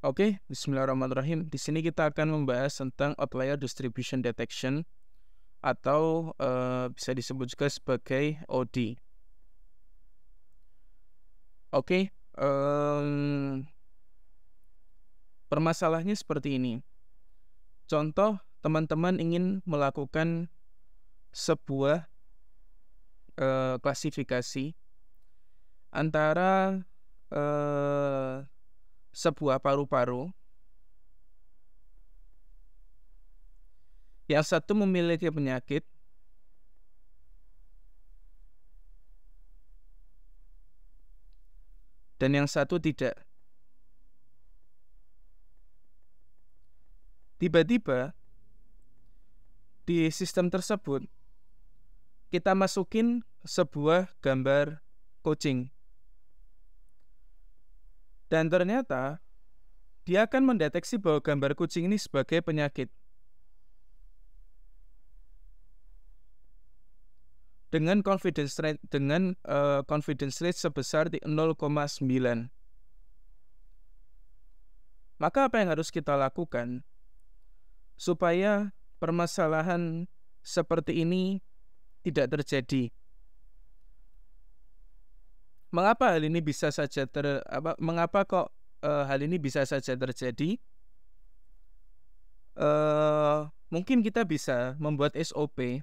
Oke, bismillahirrahmanirrahim. Di sini kita akan membahas tentang outlier distribution detection atau bisa disebut juga sebagai OD. Oke, permasalahannya seperti ini. Contoh, teman-teman ingin melakukan sebuah klasifikasi antara sebuah paru-paru. Yang satu memiliki penyakit dan yang satu tidak. Tiba-tiba di sistem tersebut kita masukin sebuah gambar kucing. Dan ternyata dia akan mendeteksi bahwa gambar kucing ini sebagai penyakit. Dengan confidence rate sebesar 0,9. Maka apa yang harus kita lakukan supaya permasalahan seperti ini tidak terjadi? Mengapa hal ini bisa saja hal ini bisa saja terjadi? Mungkin kita bisa membuat SOP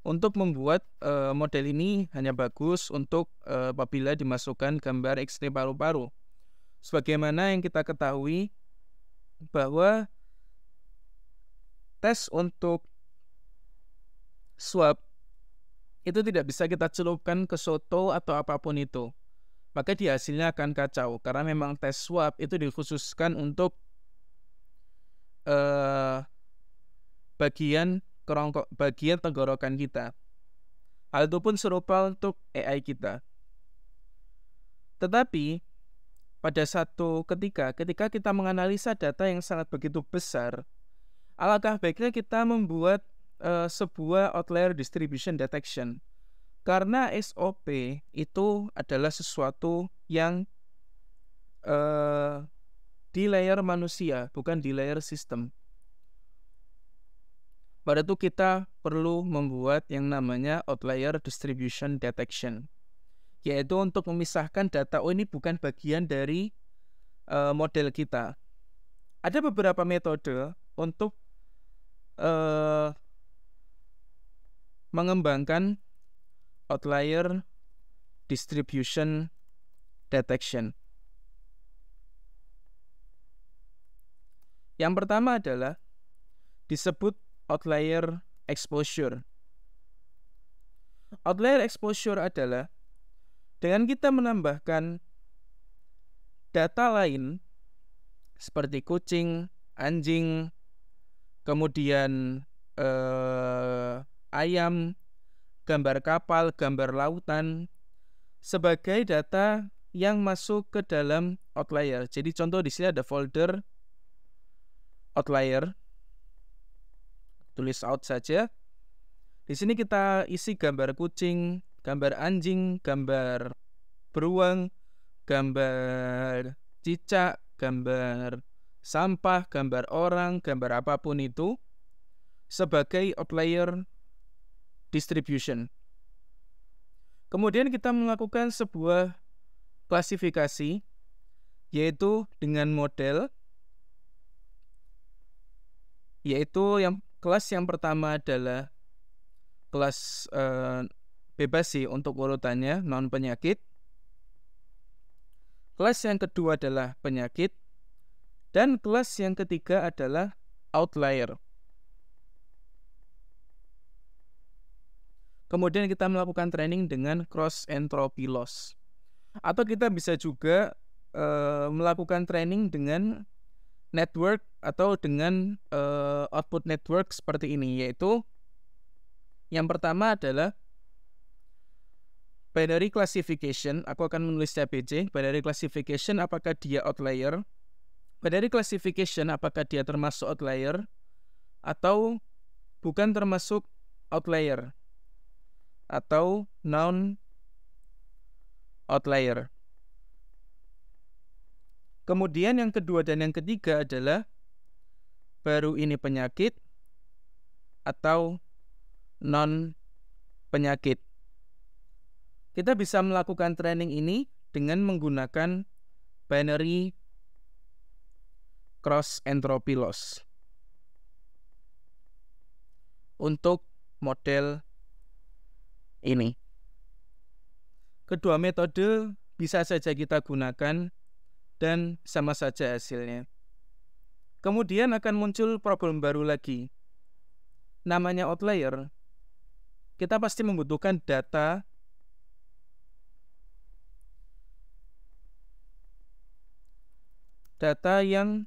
untuk membuat model ini hanya bagus untuk apabila dimasukkan gambar X-ray paru-paru. Sebagaimana yang kita ketahui bahwa tes untuk swab itu tidak bisa kita celupkan ke soto atau apapun itu. Maka di hasilnya akan kacau karena memang tes swab itu dikhususkan untuk bagian tenggorokan kita. Hal itu pun serupa untuk AI kita. Tetapi pada satu ketika kita menganalisa data yang sangat begitu besar, alangkah baiknya kita membuat sebuah outlier distribution detection. Karena SOP itu adalah sesuatu yang di layer manusia, bukan di layer sistem. Pada itu kita perlu membuat yang namanya outlier distribution detection, yaitu untuk memisahkan data, ini bukan bagian dari model kita. Ada beberapa metode untuk mengembangkan outlier distribution detection. Yang pertama adalah disebut outlier exposure. Outlier exposure adalah dengan kita menambahkan data lain seperti kucing, anjing, kemudian ayam, gambar kapal, gambar lautan sebagai data yang masuk ke dalam outlier. Jadi contoh di sini ada folder outlier. Tulis out saja. Di sini kita isi gambar kucing, gambar anjing, gambar beruang, gambar cicak, gambar sampah, gambar orang, gambar apapun itu sebagai outlier distribution. Kemudian kita melakukan sebuah klasifikasi, yaitu dengan model, yaitu kelas yang pertama adalah kelas bebas sih untuk urutannya, non penyakit. Kelas yang kedua adalah penyakit. Dan kelas yang ketiga adalah outlier. Kemudian kita melakukan training dengan cross entropy loss. Atau kita bisa juga melakukan training dengan network atau dengan output network seperti ini, yaitu yang pertama adalah binary classification. Aku akan menulisnya BC. Binary classification, apakah dia outlier? Binary classification, apakah dia termasuk outlier atau bukan termasuk outlier atau non outlier. Kemudian yang kedua dan yang ketiga adalah baru ini penyakit atau non penyakit. Kita bisa melakukan training ini dengan menggunakan binary cross entropy loss untuk model ini. Kedua metode bisa saja kita gunakan dan sama saja hasilnya. Kemudian akan muncul problem baru lagi. Namanya outlier. Kita pasti membutuhkan data yang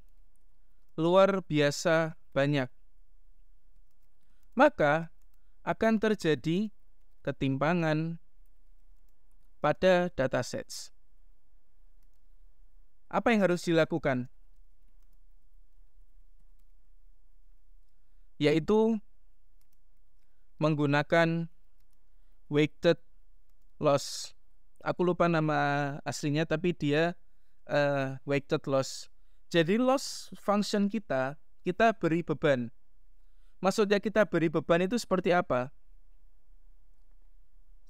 luar biasa banyak. Maka akan terjadi ketimpangan pada datasets. Apa yang harus dilakukan? Yaitu menggunakan weighted loss. Aku lupa nama aslinya, tapi dia weighted loss. Jadi loss function kita beri beban. Maksudnya kita beri beban itu seperti apa?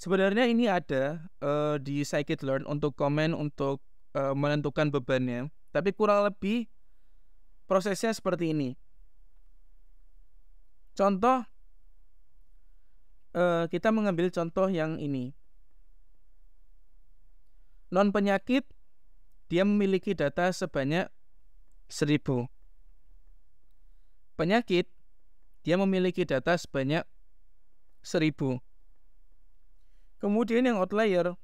Sebenarnya ini ada di scikit-learn untuk komen untuk menentukan bebannya. Tapi kurang lebih prosesnya seperti ini. Contoh, kita mengambil contoh yang ini. Non penyakit, dia memiliki data sebanyak 1000. Penyakit, dia memiliki data sebanyak 1000. Kemudian yang outlier,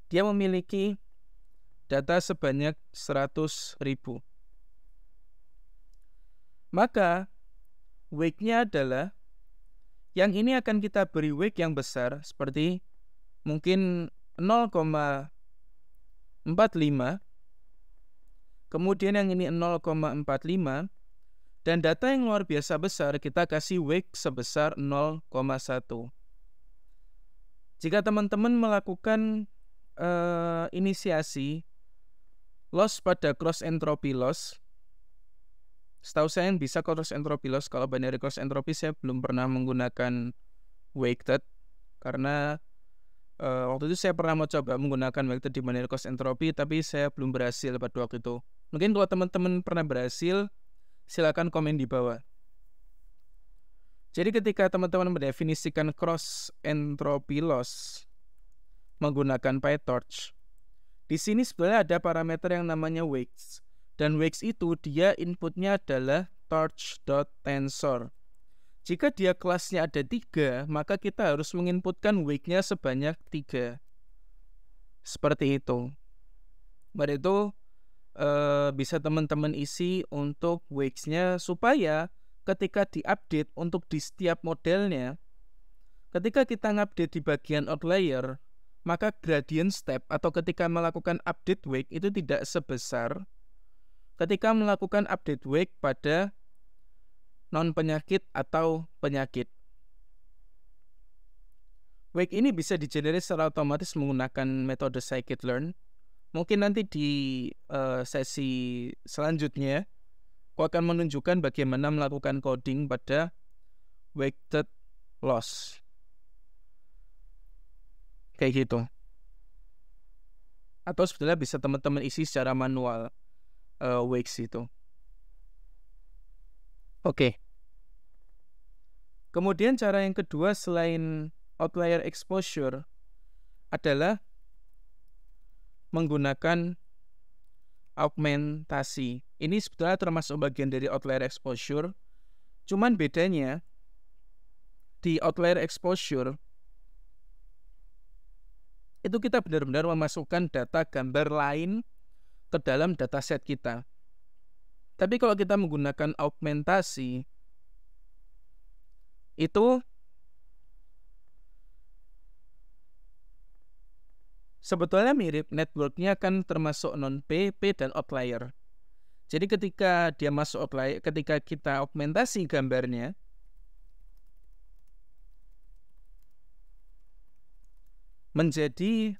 dia memiliki data sebanyak 100.000. Maka weight-nya adalah, yang ini akan kita beri weight yang besar, seperti mungkin 0,45, kemudian yang ini 0,45, dan data yang luar biasa besar kita kasih weight sebesar 0,1. Jika teman-teman melakukan inisiasi loss pada cross entropy loss, setahu saya yang bisa cross entropy loss, kalau binary cross entropy saya belum pernah menggunakan weighted, karena waktu itu saya pernah mau coba menggunakan weighted di binary cross entropy, tapi saya belum berhasil pada waktu itu. Mungkin kalau teman-teman pernah berhasil, silakan komen di bawah. Jadi ketika teman-teman mendefinisikan cross entropy loss menggunakan PyTorch, di sini sebenarnya ada parameter yang namanya weights, dan weights itu dia inputnya adalah torch.tensor. Jika dia kelasnya ada 3, maka kita harus menginputkan weight-nya sebanyak 3. Seperti itu. Pada itu bisa teman-teman isi untuk weights-nya, supaya ketika diupdate untuk di setiap modelnya, ketika kita ngupdate di bagian outlier, maka gradient step atau ketika melakukan update weight itu tidak sebesar ketika melakukan update weight pada non penyakit atau penyakit. Weight ini bisa digenerate secara otomatis menggunakan metode scikit-learn. Mungkin nanti di sesi selanjutnya aku akan menunjukkan bagaimana melakukan coding pada weighted loss. Kayak gitu. Atau sebetulnya bisa teman-teman isi secara manual weights itu. Oke. Kemudian cara yang kedua selain outlier exposure adalah menggunakan augmentasi. Ini sebetulnya termasuk bagian dari outlier exposure. Cuman bedanya di outlier exposure itu kita benar-benar memasukkan data gambar lain ke dalam dataset kita. Tapi kalau kita menggunakan augmentasi, itu sebetulnya mirip, networknya kan termasuk non-P, P, dan outlier. Jadi ketika dia masuk outlier, ketika kita augmentasi gambarnya, menjadi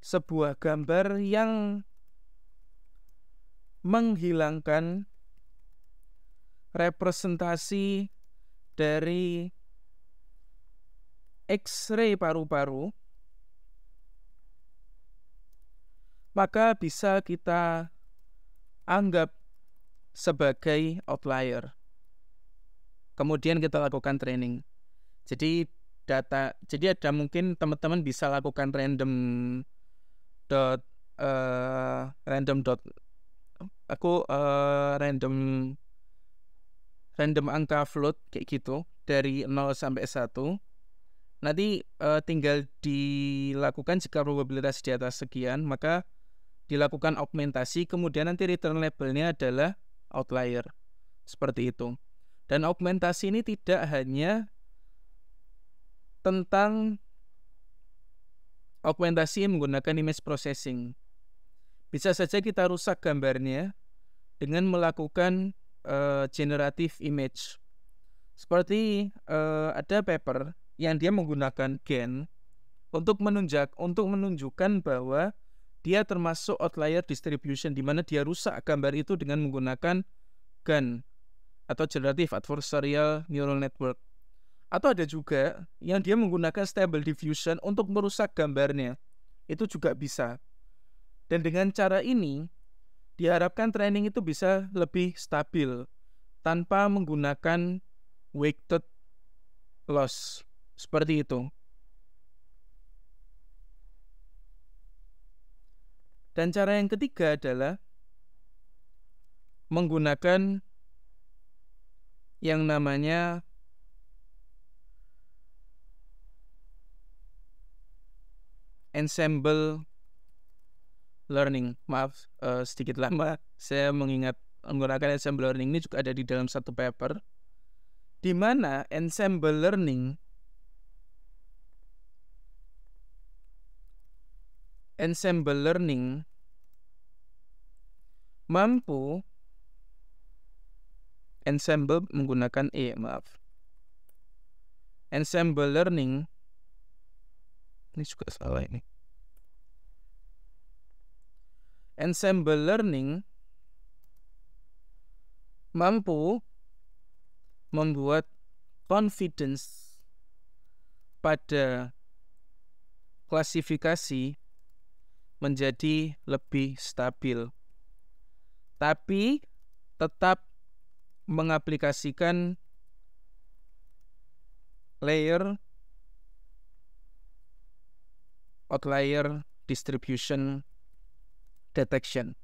sebuah gambar yang menghilangkan representasi dari X-ray paru-paru, maka bisa kita anggap sebagai outlier. Kemudian kita lakukan training. Jadi ada mungkin teman-teman bisa lakukan random angka float kayak gitu dari 0 sampai 1. Nanti tinggal dilakukan jika probabilitas di atas sekian, maka dilakukan augmentasi, kemudian nanti return labelnya adalah outlier. Seperti itu. Dan augmentasi ini tidak hanya tentang augmentasi menggunakan image processing. Bisa saja kita rusak gambarnya dengan melakukan generative image. Seperti ada paper yang dia menggunakan GAN untuk menunjukkan bahwa dia termasuk outlier distribution, di mana dia rusak gambar itu dengan menggunakan GAN atau Generative Adversarial Neural Network. Atau ada juga yang dia menggunakan Stable Diffusion untuk merusak gambarnya. Itu juga bisa. Dan dengan cara ini diharapkan training itu bisa lebih stabil tanpa menggunakan weighted loss. Seperti itu. Dan cara yang ketiga adalah menggunakan yang namanya ensemble learning. Maaf, sedikit lama saya menggunakan ensemble learning. Ini juga ada di dalam satu paper, di mana ensemble learning mampu ensemble menggunakan ensemble learning ini juga salah ini. Ensemble learning mampu membuat confidence pada klasifikasi menjadi lebih stabil, tapi tetap mengaplikasikan layer outlier distribution detection.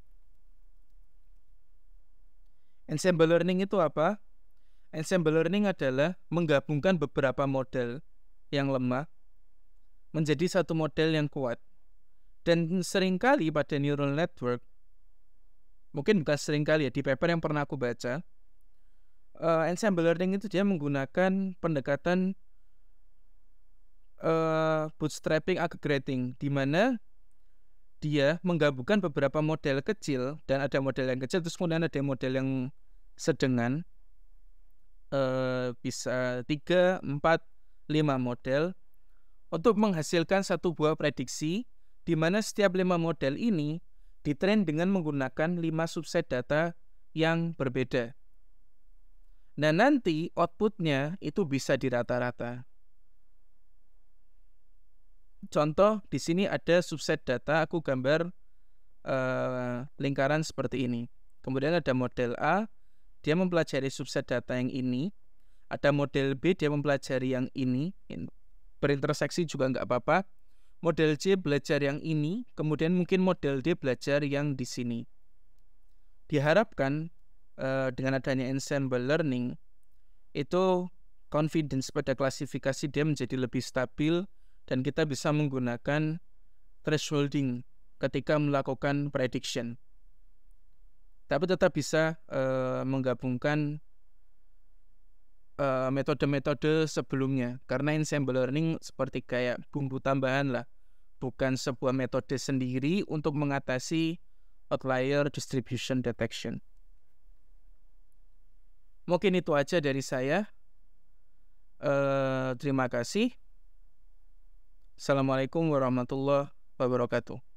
Ensemble learning itu apa? Ensemble learning adalah menggabungkan beberapa model yang lemah menjadi satu model yang kuat. Dan seringkali pada neural network, mungkin bukan seringkali ya, di paper yang pernah aku baca, ensemble learning itu dia menggunakan pendekatan bootstrapping aggregating, di mana dia menggabungkan beberapa model kecil, dan ada model yang kecil, terus kemudian ada model yang sedengan, bisa 3, 4, 5 model, untuk menghasilkan satu buah prediksi, di mana setiap 5 model ini ditrain dengan menggunakan 5 subset data yang berbeda. Nah, nanti outputnya itu bisa dirata-rata. Contoh, di sini ada subset data, aku gambar lingkaran seperti ini. Kemudian ada model A, dia mempelajari subset data yang ini. Ada model B, dia mempelajari yang ini. Berinterseksi juga nggak apa-apa. Model C belajar yang ini, kemudian mungkin model D belajar yang di sini. Diharapkan dengan adanya ensemble learning, itu confidence pada klasifikasi dia menjadi lebih stabil, dan kita bisa menggunakan thresholding ketika melakukan prediction. Tapi tetap bisa menggabungkan metode-metode sebelumnya, karena ensemble learning seperti kayak bumbu tambahan lah, bukan sebuah metode sendiri untuk mengatasi outlier distribution detection. Mungkin itu aja dari saya. Terima kasih. Assalamualaikum warahmatullahi wabarakatuh.